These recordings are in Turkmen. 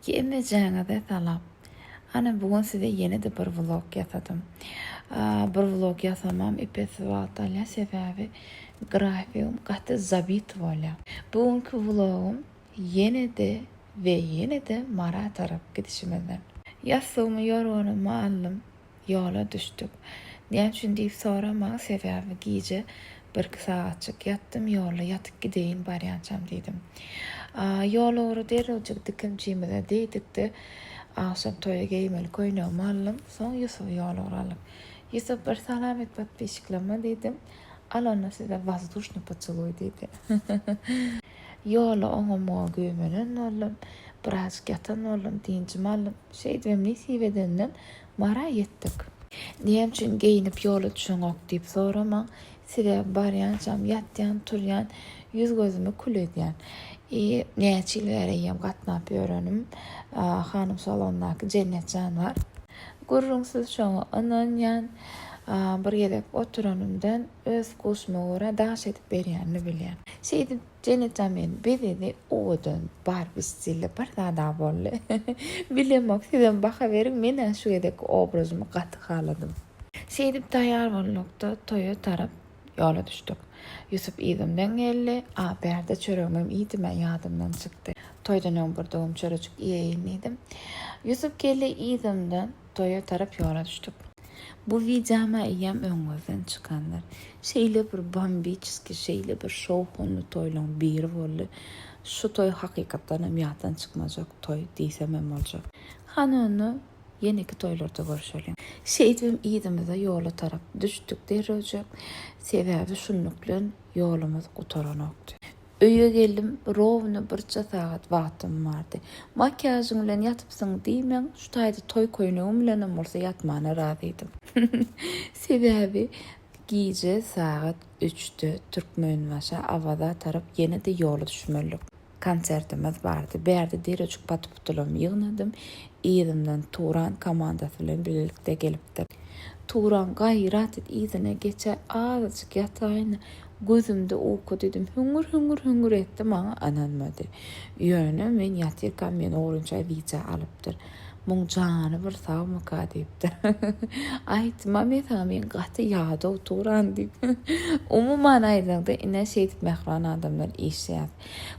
Gelmejäňize salam. Ana bugun size yeni de bir vlog ýasadım. Bir vlog ýasamam epes wagt alýar, sebäbi grafigim gaty zabit bolýar. Bugunky vlogum yine de mara tarap gidişimizden. Ýasygymy ýorganymy aldım, ýola düşdük. Näme üçin diýip sorama, sebäbi giýje 1-2 saatçyk ýatdym, ýola ýatyp gideýin barýançam diýdim. Ýolagry derejik dikimçimize diýdikde aşam toýa geýmeli koýnagymy aldım, soň Ýusuf ýolagry aldım. Ýusuf bir salam et подписчиклама diýdim. Alana size воздушный поцелуй diýdi. Ýola oňa göýmelen oldum, biraz ýatan oldum, diňjimi aldım. Şeýdem nisibedenden mara ýetdik. Näme üçin geýinip ýola düşeňok diýip sorama, size barýançam ýatýan, turýan, ýüz gözüme kül edýän. Näçe ýyllar gatnap ýörenim. Hanım salondaky Jennetjan var. Gurrunsyz şoňa ynanýan, bir gelip oturanymdan öz guşma gora daş edip berýänini bilýän. Şeýdi Jennetjan men bedeni odan bar bisille bir da bolly. Bilemok sizem baka berin, men şu gedek obrazymy gaty haladym. Şeýdip taýýar boldukda toýa tarap ýola düşdük. Ýusuf ýedimden geldi. Berde çöregim ýetime ýadymdan çykdy. Toýdan öň bir dogum çörecik ýeýindim. Ýusuf geldi ýedimden toýa tarap ýola düşdük. Bu videoma ýam öňüňizden çykanlar. Şeýle bir bambiçki, şeýle bir şowhunly toýlaň biri boldy. Şu toý hakykatdan hem ýatdan çykmajak toý diýsem hem boljak. Hanany yeniki toýlarda görüşelim. Şeýdem ýedimizde ýola tarap düşdük derejek. Sebäbi şunluklan ýolumyz gutaranokdy. Öýe geldim, rovny birçe saat wagtym bardy. Makyajyň bilen ýatypsyň diýmeň, şu taýda toý koýnagym bilen bolsa ýatmana razydydım. Sebäbi giýje saat 3'te Türkmenbaşa awada tarap ýene-de ýola düşmelik. Konsertimiz bardy. Berde derejik patyputulum ýygnadym. Ýedimden Turan komandasy bilen birlikde gelipdir. Turan gaýrat et izine geçe azıcık yataýyna gözümde uyku dedim. Hüngür etdim maňa ananmady. Ýöne men ýatyrkan men oğrunça wiza alypdyr. Muň jany bir sawmyka diýipdir. Aýtma men gaty ýada Turan diýip. Umumyň aýdygda ine şeýdip mehran adamlar işýär.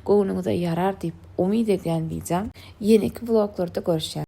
Goňuňyza yarar diýip umyd edýän wiza. Ýeneki vloglarda görüşýär.